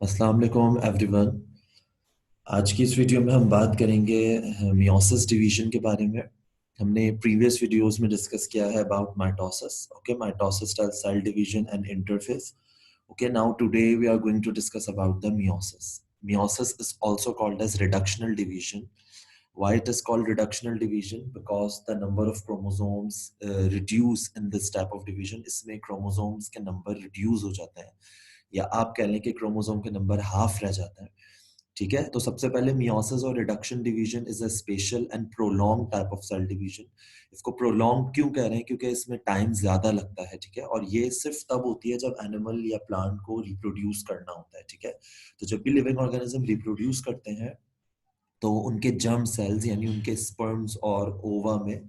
अस्सलाम वालेकुम एवरीवन। आज की इस वीडियो में हम बात करेंगे मियोसिस डिवीजन के बारे में। हमने प्रीवियस वीडियोस में डिस्कस किया है about mitosis. Okay, mitosis cell division and interphase. Okay, now today we are going to discuss about the meiosis. Meiosis is also called as reductional division. Why it is called reductional division? Because the number of chromosomes reduce in this type of division. इसमें chromosomes के number reduce हो जाते हैं, या आप कह लें कि क्रोमोसोम के नंबर हाफ रह जाता है। ठीक है, तो सबसे पहले मियोसिस और reduction division is a special and prolong type of cell division. इसको प्रोलॉन्ग क्यों कह रहे हैं? क्योंकि इसमें टाइम ज्यादा लगता है। ठीक है, और ये सिर्फ तब होती है जब एनिमल या प्लांट को रिप्रोड्यूस करना होता है। ठीक है, तो जब भी लिविंग ऑर्गेनिज्म रिप्रोड्यूस करते हैं तो उनके जर्म सेल्स यानी उनके स्पर्म्स और ओवा में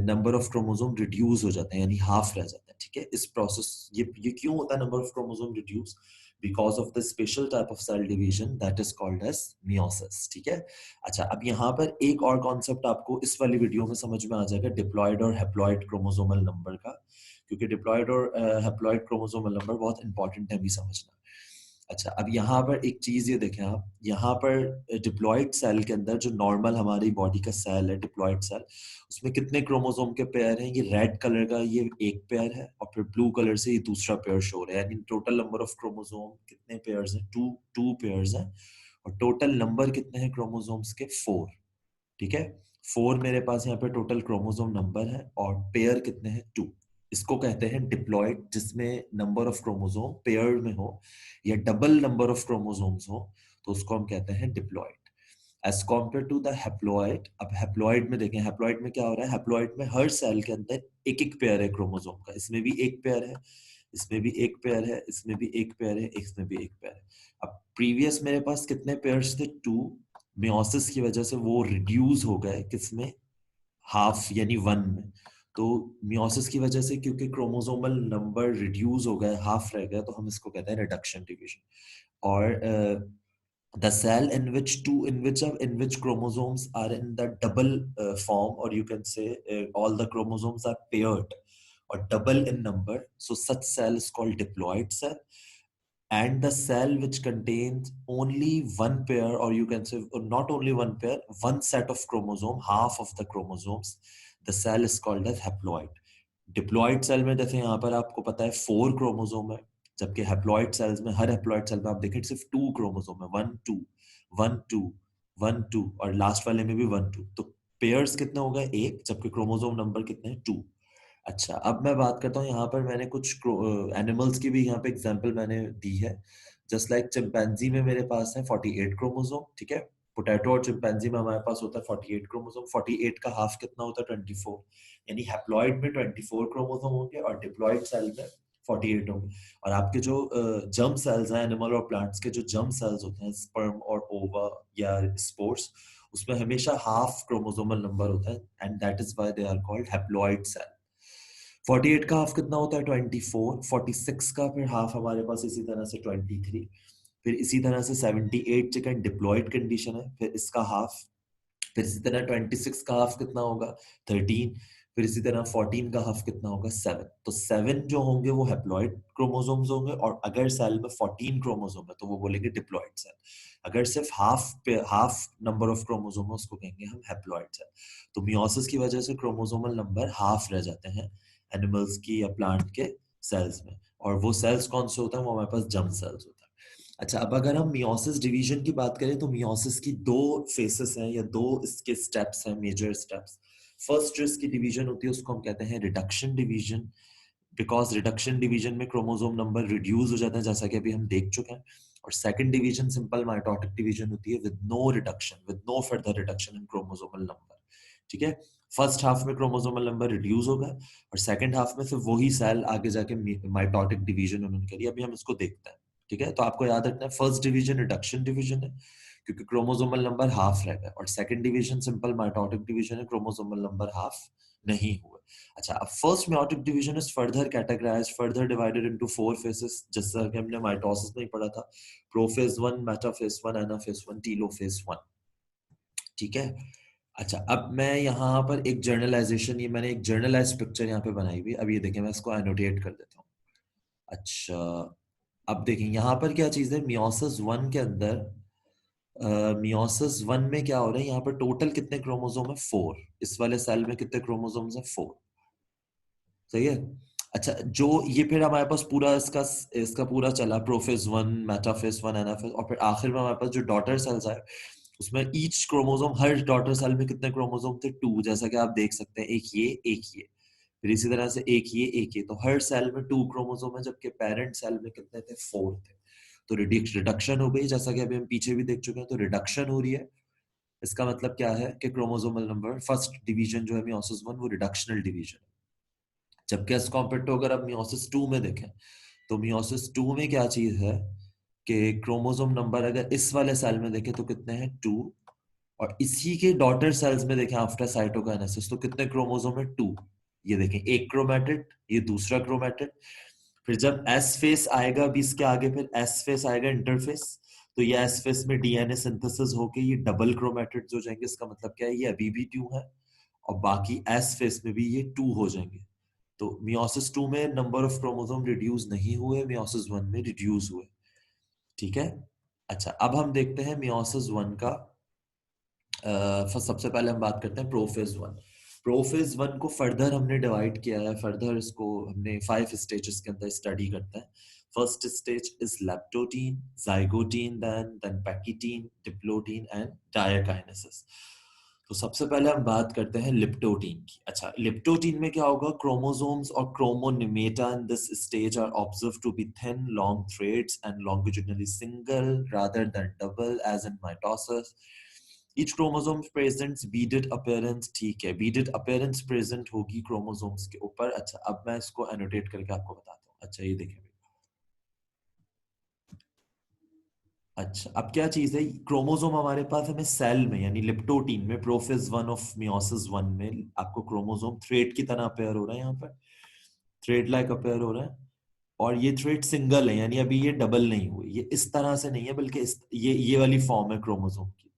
नंबर ऑफ क्रोमोसोम रिड्यूस हो जाते हैं, यानी हाफ रह जाते हैं। ठीक है, इस प्रोसेस ये क्यों होता है number of chromosome reduce? Because of the special type of cell division that is called as meiosis. ठीक है, अच्छा, अब यहाँ पर एक और कॉन्सेप्ट आपको इस वाली वीडियो में समझ में आ जाएगा, डिप्लॉयड और हैप्लॉयड क्रोमोसोमल नंबर का। क्योंकि डिप्लॉयड और हैप्लॉयड क्रोमोसोमल नंबर बहुत इंपॉर्टेंट है भी समझना। अच्छा, अब यहाँ पर एक चीज ये देखें आप, यहाँ पर डिप्लॉयड सेल के अंदर जो नॉर्मल हमारी बॉडी का सेल है, डिप्लॉयड सेल, उसमें कितने क्रोमोसोम के पेयर हैं? ये रेड कलर का ये एक पेयर है, और फिर ब्लू कलर से ये दूसरा पेयर शो हो रहा है। यानी टोटल नंबर ऑफ क्रोमोसोम कितने पेयर्स हैं? टू टू पेयर्स हैं। और टोटल नंबर कितने हैं क्रोमोसोम्स के? 4। ठीक है, 4 मेरे पास यहाँ पे टोटल क्रोमोसोम नंबर है, और पेयर कितने हैं? 2। इसको कहते हैं डिप्लॉयड, जिसमें नंबर ऑफ क्रोमोसोम पेयर में हो या डबल नंबर ऑफ क्रोमोसोम्स हो, तो उसको हम कहते हैं diploid. As compare to the haploid, अब हैप्लॉयड में देखें, हैप्लॉयड में क्या हो रहा है? हैप्लॉयड में हर सेल के अंदर एक एक पेयर है क्रोमोसोम का। इसमें भी एक पेयर है, इसमें भी एक पेयर है, इसमें भी एक पेयर है, इसमें भी एक पेयर है। अब प्रीवियस मेरे पास कितने पेयर्स थे? 2। मियोसिस की वजह से वो रिड्यूस हो गए किसमें? हाफ यानी 1 में। तो मियोसिस की वजह से क्योंकि क्रोमोसोमल नंबर रिड्यूस हो गए, हाफ रह गया, तो हम इसको कहते हैं रिडक्शन डिवीजन। और the cell in which chromosomes are in the double form, or you can say all the chromosomes are paired or double in number, so such cell is called diploid cell. And the cell which contains only one pair, or you can say not only one pair, one set of chromosome, half of the chromosomes, the cell is called as haploid. Diploid cell में जैसे यहाँ पर आपको पता है 4 chromosome है, जबकि haploid sales में, हर हैप्लॉयड सेल में आप देखें सिर्फ 2 क्रोमोसोम है। 1 2 1 2 1 2, और लास्ट वाले में भी 1 2। तो पेयर्स कितने हो गए? एक, जबकि क्रोमोसोम नंबर कितने हैं? 2। अच्छा, अब मैं बात करता हूँ, यहाँ पर मैंने कुछ एनिमल्स की भी यहाँ पे एग्जांपल मैंने दी है। जस्ट लाइक चिंपैंजी में मेरे पास है 48 क्रोमोसोम। ठीक है, पोटैटो और चिंपैंजी में हमारे पास होता है 48 क्रोमोसोम। 48 का हाफ कितना होता है? 24। यानी हैप्लॉइड में 24 क्रोमोसोम होंगे और डिप्लॉइड सेल में 48 होंगे। और आपके जो जर्म सेल्स हैं एनिमल और प्लांट्स के, जो जर्म सेल्स होते हैं, स्पर्म और ओवा या स्पोर्स, उसमें हमेशा हाफ क्रोमोसोमल नंबर होता है, and that is why they are called haploid cell. 48 का हाफ कितना होता है? 24। 46 का फिर हाफ हमारे पास इसी तरह से 23। फिर इसी तरह से 78 चिकन डिप्लॉयड कंडीशन है, फिर इसका हाफ। फिर इसी तरह 26 का हाफ कितना होगा? 13। फिर इसी तरह 14 का हाफ कितना होगा? 7। तो 7 जो होंगे वो हैप्लॉइड क्रोमोसोम्स होंगे, और अगर सेल में 14 क्रोमोसोम है तो वो बोलेंगे डिप्लॉयड सेल। अगर सिर्फ हाफ नंबर ऑफ क्रोमोसोम है उसको कहेंगे हम हैप्लॉयड सेल। तो मियोसिस की वजह से क्रोमोसोमल नंबर हाफ रह जाते हैं एनिमल्स की या प्लांट के सेल्स में। और वो सेल्स कौन से होता है? वो हमारे पास जर्म सेल्स होता है। अच्छा, अब अगर हम मियोसिस डिवीजन की बात करें तो मियोसिस की 2 फेसेस हैं, या 2 इसके स्टेप्स हैं, मेजर स्टेप्स। फर्स्ट जो इसकी डिवीजन होती है उसको हम कहते हैं reduction division, because reduction division में क्रोमोसोम नंबर रिड्यूस हो जाते हैं, जैसा कि अभी हम देख चुके हैं। और second division simple mitotic division होती है, with no reduction, with no further reduction in chromosomal number. ठीक है, फर्स्ट हाफ में क्रोमोसोमल नंबर रिड्यूस होगा, और सेकंड हाफ में फिर वही सेल आगे जाके माइटोटिक डिवीजन उन्होंने करी। अभी हम इसको देखते हैं। ठीक है, तो आपको याद रखना है फर्स्ट डिवीजन रिडक्शन डिवीजन है, क्योंकि क्रोमोसोमल नंबर हाफ रह गया, और second division simple mitotic division है, क्रोमोसोमल नंबर हाफ नहीं हुआ। अच्छा, अब first meiotic division is further categorized, further divided into 4 phases, जैसा कि हमने माइटोसिस में ही पढ़ा था। Prophase 1, metaphase 1, anaphase 1, telophase 1। ठीक है, अच्छा, अब मैं यहाँ पर एक जर्नलाइजेशन, ये मैंने एक जर्नलाइज पिक्चर यहाँ पे बनाई हुई। अब ये देखें, मैं इसको एनोटेट कर देता हूँ। अच्छा, अब देखें यहाँ पर क्या चीज है, मियोसिस वन के अंदर मियोसिस वन में क्या हो रहा है, यहाँ पर टोटल कितने क्रोमोसोम है, 4। इस वाले सेल में कितने क्रोमोसोम्स है, 4। सही है। अच्छा, जो ये फिर हमारे पास पूरा इसका इसका पूरा चला, prophase one, metaphase one, anaphase, और फिर आखिर में हमारे पास जो डॉटर सेल्स आए, उसमें ईच क्रोमोसोम, हर डॉटर सेल में कितने क्रोमोसोम थे, 2। जैसा कि आप देख सकते हैं, एक ये, एक ये, फिर इसी तरह से एक ये, एक ये, तो हर सेल में 2 क्रोमोसोम है, जबकि पेरेंट सेल में कितने थे, 4 थे। तो रिडक्शन हो गई, जैसा कि अभी हम पीछे भी देख चुके हैं, तो रिडक्शन हो रही है। इसका मतलब क्या है कि क्रोमोसोमल नंबर, फर्स्ट डिवीजन जो है मियोसिस वन, वो रिडक्शनल डिवीजन है। जबकि एज कॉम्पेयर टू अगर आप मियोसिस टू में देखें, तो मियोसिस टू में क्या चीज है कि क्रोमोसोम नंबर अगर इस वाले सेल में देखें तो कितने हैं, 2। और इसी के डॉटर सेल्स में देखें आफ्टर साइटोकाइनेसिस, तो कितने क्रोमोसोम है, 2। ये देखें, एक क्रोमेटिड, ये दूसरा क्रोमेटिड। फिर जब एस फेस आएगा अभी इसके आगे, फिर एस फेस आएगा, इंटरफेस, तो ये एस फेस में डीएनए सिंथेसिस होके ये डबल क्रोमेटिड्स हो जाएंगे। इसका मतलब क्या है, ये अभी भी 2 है, और बाकी एस फेस में भी ये 2 हो जाएंगे। तो मियोसिस 2 में नंबर ऑफ क्रोमोसोम रिड्यूस नहीं हुए, मियोसिस 1 में रिड्यूस हुए। ठीक है। अच्छा, अब हम देखते हैं मियोसिस 1 का। सबसे पहले हम बात करते हैं प्रोफेज 1। प्रोफेज 1 को फर्दर हमने डिवाइड किया है, फर्दर इसको हमने 5 स्टेजेस के अंदर स्टडी करते हैं। First stage is leptotene, zygotene, then pachytene, diplotene and diakinesis. तो सबसे पहले हम बात करते हैं लिप्टोटीन की। अच्छा, लिप्टोटीन में क्या होगा, क्रोमोसोम्स और chromonemata in this stage are observe to be thin long threads and longitudinally single rather than double as in mitosis. Each chromosome presents beaded appearance, ठीक है, beaded appearance present होगी chromosomes के ऊपर। अच्छा, अब मैं इसको एनोटेट करके आपको बताता हूँ। अच्छा, ये देखें। अच्छा, अब क्या चीज है, क्रोमोसोम हमारे पास हमें सेल में, यानी लिप्टोटीन में, prophase one of meiosis one में आपको क्रोमोसोम थ्रेड की तरह अपेयर हो रहा है, यहाँ पर थ्रेड लाइक अपेयर हो रहा है। और ये थ्रेड सिंगल है, यानी अभी ये डबल नहीं हुए, ये इस तरह से नहीं है, बल्कि ये वाली फॉर्म है क्रोमोसोम की।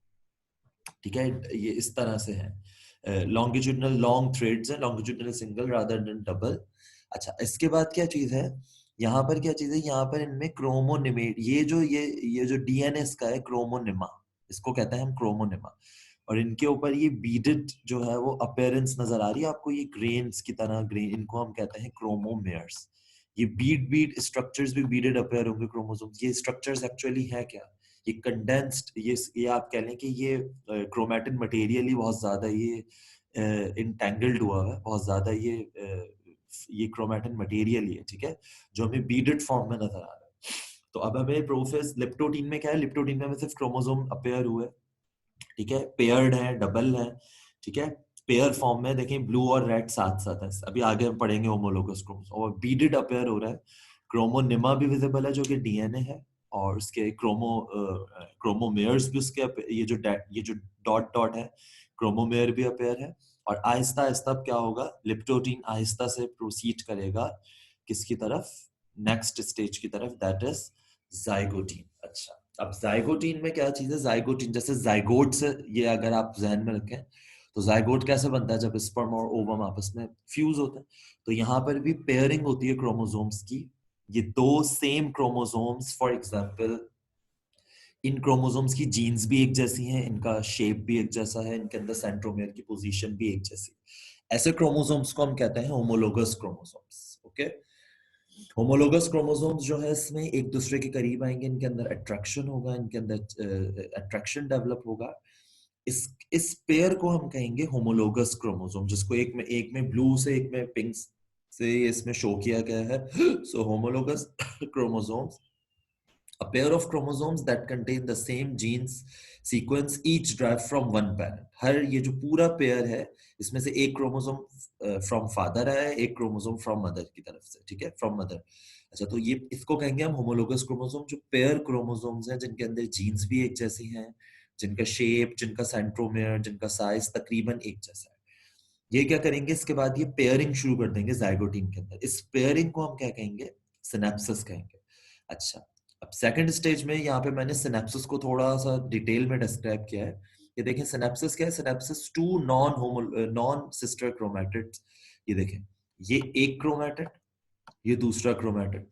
ठीक है, ये इस तरह से है, लॉन्गिट्यूडनल लॉन्ग थ्रेड्स है, longitudinal single rather than double. अच्छा, इसके बाद क्या चीज है, यहाँ पर क्या चीज है, यहाँ पर इनमें क्रोमोनिमेट, ये जो डीएनए इसका है, क्रोमोनिमा, इसको कहते हैं हम क्रोमोनिमा। और इनके ऊपर ये बीडेड जो है वो अपेयरेंस नजर आ रही है आपको, ये ग्रेन्स की तरह, ग्रेन, इनको हम कहते हैं क्रोमोमेयर्स। ये बीड स्ट्रक्चर्स भी बीडेड अपेयर होंगे क्रोमोसोम्स। ये स्ट्रक्चर्स एक्चुअली है क्या, ये कंडेंस्ड, ये आप कह लें कि ये क्रोमैटिन मटेरियल ही बहुत ज्यादा ये इंटेंगल्ड हुआ है, बहुत ज्यादा ये क्रोमैटिन मटेरियल ही है, ठीक है, जो हमें बीडेड फॉर्म में नजर आ रहा है। तो अब हमें प्रोफेज लिप्टोटीन में क्या है, लिप्टोटीन में हमें सिर्फ क्रोमोसोम अपेयर हुए, ठीक है, पेयर्ड है, डबल है, ठीक है, पेयर फॉर्म में देखें, ब्लू और रेड साथ साथ है। अभी आगे हम पढ़ेंगे होमोलोगस क्रोमोसोम। और बीडेड अपेयर हो रहा है, क्रोमोनिमा भी विजिबल है जो कि डीएनए है, और उसके क्रोमोमेयर्स भी उसके ये जो डॉट डॉट है, क्रोमोमेयर भी अपेयर है। और आहिस्ता आहिस्ता क्या होगा, लिप्टोटीन आहिस्ता से प्रोसीड करेगा किसकी तरफ, नेक्स्ट स्टेज की तरफ, दैट इज जाइगोटीन। अच्छा, अब जाइगोटीन में क्या चीज है, जाइगोटीन जैसे जाइगोट से, ये अगर आप जहन में रखें, तो जाइगोट कैसे बनता है, जब स्पर्म और ओवम आपस में फ्यूज होते हैं। तो यहाँ पर भी पेयरिंग होती है क्रोमोसोम्स की। ये दो same chromosomes, for example in chromosomes की जीन्स भी एक जैसी हैं, इनका शेप भी एक जैसा है, इनके अंदर सेंट्रोमियर की पोजीशन भी एक जैसी। ऐसे क्रोमोसोम्स को हम कहते हैं homologous chromosomes. Okay, homologous chromosomes जो है इसमें एक दूसरे के करीब आएंगे, इनके अंदर अट्रैक्शन होगा, इनके अंदर अट्रैक्शन डेवलप होगा। इस पेयर को हम कहेंगे होमोलोगस क्रोमोसोम, जिसको एक में ब्लू से, एक में पिंक से इसमें शो किया गया है। So homologous chromosomes, a pair of chromosomes that contain the same genes sequence each derived from one parent। हर ये जो पूरा पेयर है, इसमें से एक क्रोमोसोम फ्रॉम फादर आया है, एक क्रोमोसोम फ्रॉम मदर की तरफ से, ठीक है, फ्रॉम मदर। अच्छा, तो ये इसको कहेंगे हम होमोलोगस क्रोमोसोम, जो पेयर क्रोमोसोम्स हैं, जिनके अंदर जीन्स भी एक जैसी हैं, जिनका शेप, जिनका सेंट्रोमियर, जिनका साइज तकरीबन एक जैसा है। ये क्या करेंगे, इसके बाद ये पेयरिंग शुरू कर देंगे जाइगोटीन के अंदर। इस पेयरिंग को हम क्या कहेंगे, सिनेप्सिस कहेंगे। अच्छा, अब सेकंड स्टेज में यहाँ पे मैंने सिनेप्सिस को थोड़ा सा डिटेल में डिस्क्राइब किया है। ये देखें, सिनेप्सिस क्या है, synapsis two non sister chromatids. ये देखें, ये एक क्रोमैटिड, ये दूसरा क्रोमैटिड,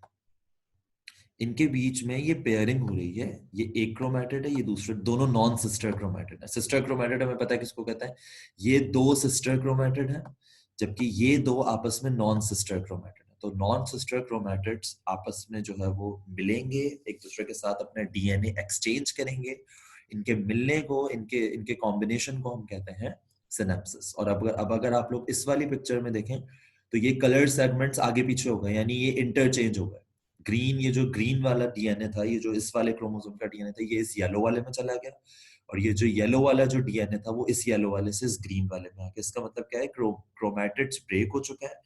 इनके बीच में ये पेयरिंग हो रही है, ये एक क्रोमैटिड है, ये दूसरे, दोनों नॉन सिस्टर क्रोमैटिड है। सिस्टर क्रोमैटिड हमें पता है किसको कहते हैं, ये दो सिस्टर क्रोमैटिड है, जबकि ये दो आपस में नॉन सिस्टर क्रोमैटिड है। तो नॉन सिस्टर क्रोमैटिड्स आपस में जो है वो मिलेंगे, एक दूसरे के साथ अपना डीएनए एक्सचेंज करेंगे। इनके मिलने को, इनके इनके कॉम्बिनेशन को हम कहते हैं सिनेप्सिस। और अब अगर आप लोग इस वाली पिक्चर में देखें तो ये कलर सेगमेंट्स आगे पीछे हो गए, यानी ये इंटरचेंज हो गए। ग्रीन, ये जो ग्रीन वाला डीएनए था, ये जो इस वाले क्रोमोसोम का डीएनए था, ये इस येलो वाले में चला गया, और ये जो येलो वाला जो डीएनए था वो इस येलो वाले से इस ग्रीन वाले में आ गया। इसका मतलब क्या है, क्रोमैटिड्स ब्रेक हो चुका है,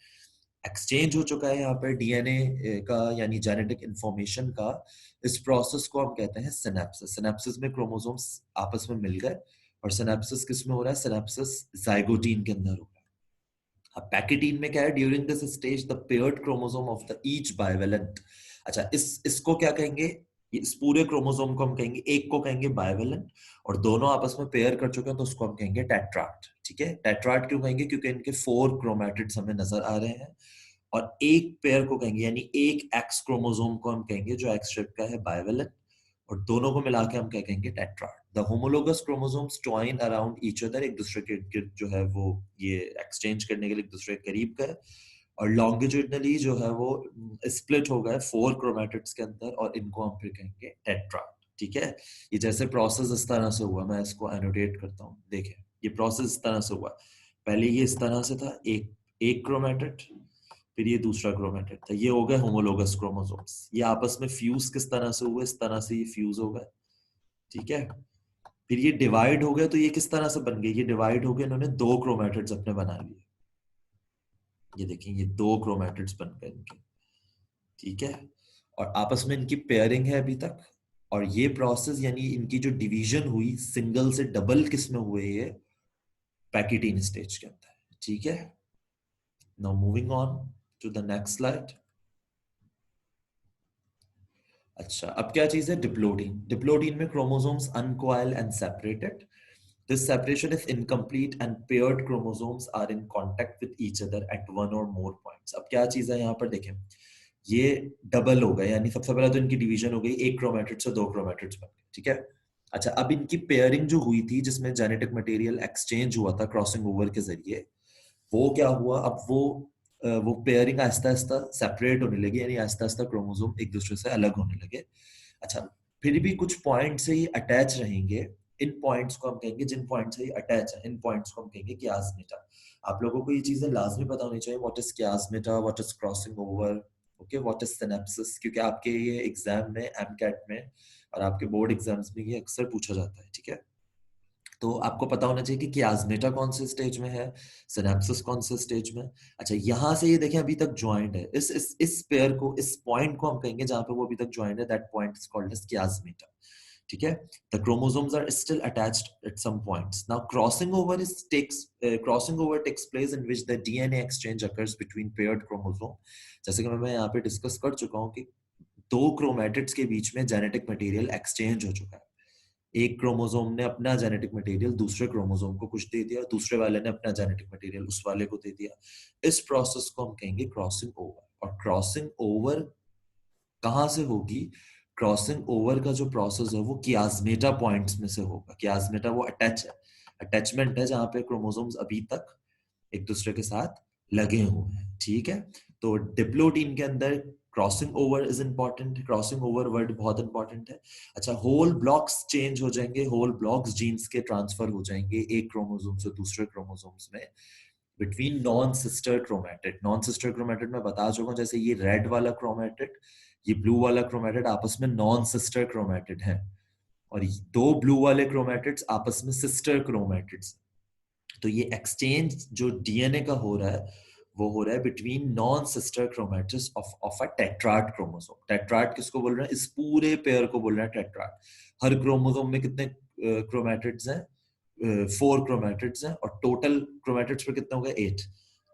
एक्सचेंज हो चुका है यहाँ पर डीएनए का, यानी जेनेटिक इंफॉर्मेशन का। इस प्रोसेस को हम कहते हैं सिनेप्सिस। सिनेप्सिस में क्रोमोसोम्स आपस में मिल गए, और सिनेप्सिस किस में हो रहा है, सिनेप्सिस जाइगोटीन के अंदर हो रहा है। अब पैकेटीन में क्या है, during this stage the paired chromosome of the each bivalent. अच्छा, इसको क्या कहेंगे, इस पूरे क्रोमोसोम को हम कहेंगे, एक को कहेंगे बाइवेलेंट, और दोनों आपस में पेयर कर चुके हैं तो उसको हम कहेंगे टेट्राड। ठीक है, टेट्राड क्यों कहेंगे, क्योंकि इनके 4 क्रोमैटिड्स हमें नजर आ रहे हैं। और एक पेयर को कहेंगे, यानी एक एक्स क्रोमोसोम को हम कहेंगे जो एक्स शेप का है, बाइवेलेंट, और दोनों को मिला के हम क्या कहेंगे, tetrad. The homologous chromosomes join around each other, एक दूसरे के इर्द जो है वो ये एक्सचेंज करने के लिए एक दूसरे के करीब गए, और लॉन्गिट्यूडनली जो है वो स्प्लिट हो गए 4 क्रोमैटिड्स के अंदर, और इनको हम फिर कहेंगे टेट्राड। ठीक है, ये जैसे प्रोसेस इस तरह से हुआ, मैं इसको एनोटेट करता हूँ। देखें, ये प्रोसेस इस तरह से हुआ, पहले ये इस तरह से था, एक एक क्रोमैटिड, फिर ये दूसरा क्रोमैटिड था, ये हो गए होमोलोगस क्रोमोसोम्स। ये आपस में फ्यूज किस तरह से हुए, इस तरह से ये फ्यूज हो गए। ठीक है, फिर ये डिवाइड हो गए, तो ये किस तरह से बन गए, ये डिवाइड हो गए, इन्होंने 2 क्रोमैटिड्स अपने बना लिए। ये देखिए, ये 2 क्रोमैटिड्स बन गए इनके। ठीक है, और आपस में इनकी पेयरिंग है अभी तक। और ये प्रोसेस, यानी इनकी जो डिवीजन हुई सिंगल से डबल, किस में हुए, ये पैकेटीन स्टेज के अंदर। ठीक है, now moving on to the next slide. अच्छा, अब क्या चीज है, डिप्लोडीन। डिप्लोडीन में chromosomes uncoil and separated. This separation is incomplete and paired chromosomes are in contact with each other at one or more points. अब क्या चीज है यहाँ पर देखें, ये डबल हो गए, यानी सबसे पहले तो इनकी डिवीजन हो गई, एक क्रोमैटिड से 2 क्रोमैटिड्स बन गए। ठीक है, अच्छा, अब इनकी पेयरिंग जो हुई थी, जिसमें जेनेटिक मटेरियल एक्सचेंज हुआ था क्रॉसिंग ओवर के जरिए, वो क्या हुआ, अब वो पेयरिंग आहिस्ता आहिस्ता सेपरेट होने लगी, यानी आहिस्ता आहिस्ता क्रोमोसोम एक दूसरे से अलग होने लगे। अच्छा, फिर भी कुछ पॉइंट से ये अटैच रहेंगे। इन पॉइंट्स को हम कहेंगे, जिन पॉइंट से ये अटैच है, इन पॉइंट्स को हम कहेंगे कियास्मेटा। आप लोगों को ये चीजें लाजमी पता होनी चाहिए, what is chiasmata, what is crossing over, okay, what is synapsis, क्योंकि आपके ये एग्जाम में, एमकैट में और आपके बोर्ड एग्जाम्स में ये अक्सर पूछा जाता है। ठीक है, तो आपको पता होना चाहिए कि कियास्मेटा कौन से स्टेज में है, सिनेप्सिस कौन से स्टेज में। अच्छा, यहां से ये देखें अभी तक ज्वाइंट है, इस पेयर को, इस पॉइंट को हम कहेंगे जहां पे वो अभी तक ज्वाइंट है, that point is called as chiasmata. ठीक है, the chromosomes are still attached at some points. Now crossing over takes place in which the DNA exchange occurs between paired chromosome. जैसे कि मैं यहाँ पे डिस्कस कर चुका हूँ कि 2 क्रोमैटिड्स के बीच में जेनेटिक मटेरियल एक्सचेंज हो चुका है। एक क्रोमोसोम ने अपना जेनेटिक मटेरियल दूसरे क्रोमोसोम को कुछ दे दिया, दूसरे वाले ने अपना जेनेटिक मटेरियल उस वाले को दे दिया। इस प्रोसेस को हम कहेंगे क्रॉसिंग ओवर। और क्रॉसिंग ओवर कहाँ से होगी, क्रॉसिंग ओवर का जो प्रोसेस है वो कियास्मेटा पॉइंट्स में से होगा। कियास्मेटा वो अटैच है, अटैचमेंट है जहां पे क्रोमोसोम्स अभी तक एक दूसरे के साथ लगे हुए हैं। ठीक है, तो डिप्लोडीन के अंदर crossing over is important, crossing over word बहुत इंपॉर्टेंट है। अच्छा, होल ब्लॉक्स चेंज हो जाएंगे, होल ब्लॉक्स जीन्स के ट्रांसफर हो जाएंगे एक क्रोमोसोम से दूसरे क्रोमोसोम्स में, between non sister chromatid. Non sister chromatid मैं बता चुका हूं, जैसे ये रेड वाला क्रोमैटिड, ये ब्लू वाला क्रोमैटिड आपस में नॉन सिस्टर क्रोमैटिड है, और 2 ब्लू वाले क्रोमैटिड्स आपस में सिस्टर क्रोमैटिड्स। तो ये एक्सचेंज जो डीएनए का हो रहा है, वो हो रहा है between non sister chromatids of a tetrad chromosome. Tetrad किसको बोल रहे हैं, इस पूरे पेयर को बोल रहे हैं टेट्राड। हर क्रोमोसोम में कितने क्रोमैटिड्स हैं, 4 क्रोमैटिड्स हैं, और टोटल क्रोमैटिड्स पर कितने हो गए, 8।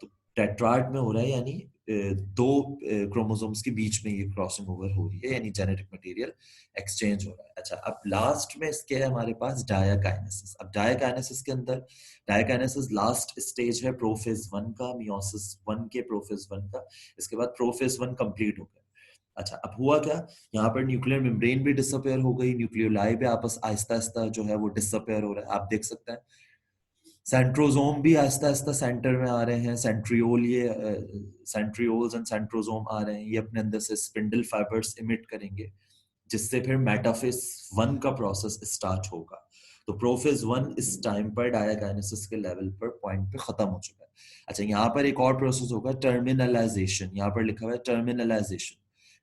तो टेट्राड में हो रहा है, यानी 2 क्रोमोसोम्स के बीच में ये क्रॉसिंग ओवर हो रही है, यानी जेनेटिक मटेरियल एक्सचेंज हो रहा है। अच्छा, अब लास्ट में इसके है हमारे पास डायाकाइनेसिस। अब डायाकाइनेसिस के अंदर, डायाकाइनेसिस लास्ट स्टेज है प्रोफेज 1 का, मियोसिस 1 के प्रोफेज 1 का। इसके बाद प्रोफेज 1 कंप्लीट हो गया। अच्छा, अब हुआ क्या, यहाँ पर न्यूक्लियर मेम्ब्रेन भी डिसअपेयर हो गई, न्यूक्लियोलाई भी आपस आहिस्ता आहिस्ता जो है वो डिसअपेयर हो रहा है, आप देख सकते हैं। सेंट्रोजोम भी आहिस्ता आहिस्ता सेंटर में आ रहे हैं, सेंट्रियोल, ये सेंट्रियोल्स एंड सेंट्रोजोम आ रहे हैं, ये अपने अंदर से स्पिंडल फाइबर्स इमिट करेंगे, जिससे फिर मेटाफेज 1 का प्रोसेस स्टार्ट होगा। तो प्रोफेज 1 इस टाइम पर डायाकाइनेसिस के लेवल पर पॉइंट पे खत्म हो चुका है। अच्छा, यहाँ पर एक और प्रोसेस होगा, टर्मिनलाइजेशन, यहाँ पर लिखा हुआ है terminalisation.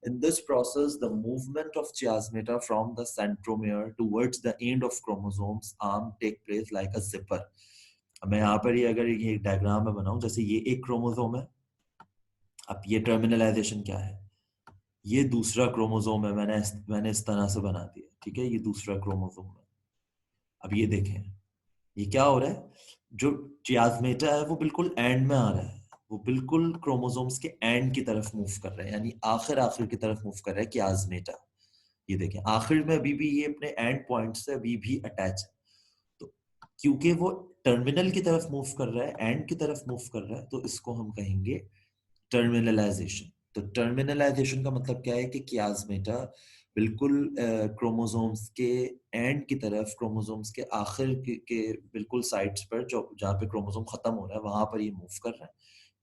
In this process, the movement of chiasmata from the centromere towards the end of chromosomes arm take place like a zipper. अब मैं यहाँ पर ये अगर ये डायग्राम में बनाऊं, जैसे ये एक क्रोमोसोम है, अब ये टर्मिनलाइजेशन क्या है, ये दूसरा क्रोमोसोम है, मैंने इस तरह से बना दिया, ठीक है, ये दूसरा क्रोमोसोम है। अब ये देखें, ये क्या हो रहा है, जो चियाज़मेटा है वो बिल्कुल एंड में आ रहा है, वो बिल्कुल क्रोमोसोम्स के एंड की तरफ मूव कर रहे हैं, यानी आखिर आखिर की तरफ मूव कर रहा है चियाज़मेटा। ये देखें, आखिर में अभी भी ये अपने एंड पॉइंट से अभी भी अटैच है। तो क्योंकि वो टर्मिनल की तरफ मूव कर रहा है, एंड की तरफ मूव कर रहा है, तो इसको हम कहेंगे टर्मिनलाइजेशन। तो टर्मिनलाइजेशन का मतलब क्या है कि कियाज़मेटा बिल्कुल क्रोमोसोम्स के एंड की तरफ, क्रोमोसोम्स के आखिर के बिल्कुल साइड्स पर, जो जहाँ पे क्रोमोसोम खत्म हो रहा है वहां पर ये मूव कर रहा है,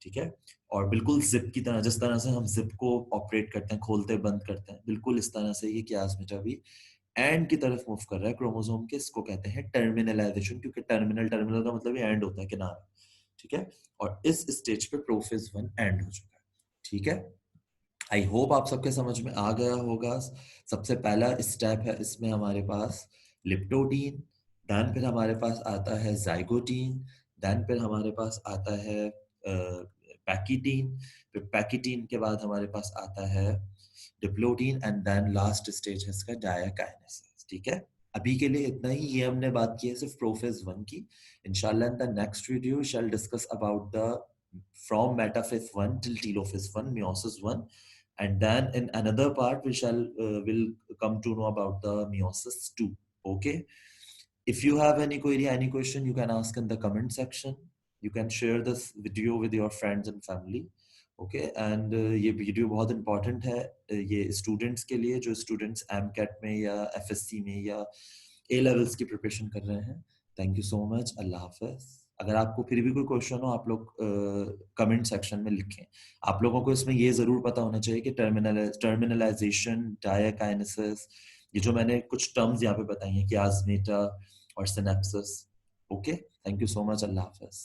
ठीक है। और बिल्कुल जिप की तरह, जिस तरह से हम जिप को ऑपरेट करते हैं, खोलते बंद करते हैं, बिल्कुल इस तरह से ये कियाज़मेटा भी एंड की तरफ मूव कर रहा है क्रोमोसोम के। इसको कहते हैं टर्मिनलाइजेशन, क्योंकि टर्मिनल टर्मिनल का मतलब ये एंड होता है, किनारा, ठीक है। और इस स्टेज पे प्रोफेज 1 एंड हो चुका है, ठीक है। आई होप आप सबके समझ में आ गया होगा। सबसे पहला स्टेप है इसमें हमारे पास लिप्टोडीन, देन फिर हमारे पास आता है जाइगोटीन, देन फिर हमारे पास आता है पैकिटीन, फिर पैकिटीन के बाद हमारे पास आता है डिप्लोडीन, एंड देन लास्ट स्टेज है इसका डायाकाइनेसिस, ठीक है। अभी के लिए इतना ही, ये हमने बात की है सिर्फ प्रोफेज 1 की। इंशाल्लाह in the next video shall discuss about the from metaphase 1 till telophase 1, meiosis 1, and then in another part we shall will come to know about the meiosis 2. Okay, if you have any query, any question, you can ask in the comment section. You can share this video with your friends and family. Okay, and ये video बहुत important है ये students के लिए, जो students AMCAT में या FSc में या ए लेवल्स की प्रिपरेशन कर रहे हैं। थैंक यू सो मच, अल्लाह हाफिज। अगर आपको फिर भी कोई क्वेश्चन हो, आप लोग कमेंट सेक्शन में लिखें। आप लोगों को इसमें ये जरूर पता होना चाहिए कि टर्मिनलाइजेशन, डायाकाइनेसिस, ये जो मैंने कुछ टर्म्स यहाँ पे बताई हैं, कियाज़मेटा और synapses. Okay, thank you so much, Allah Hafiz.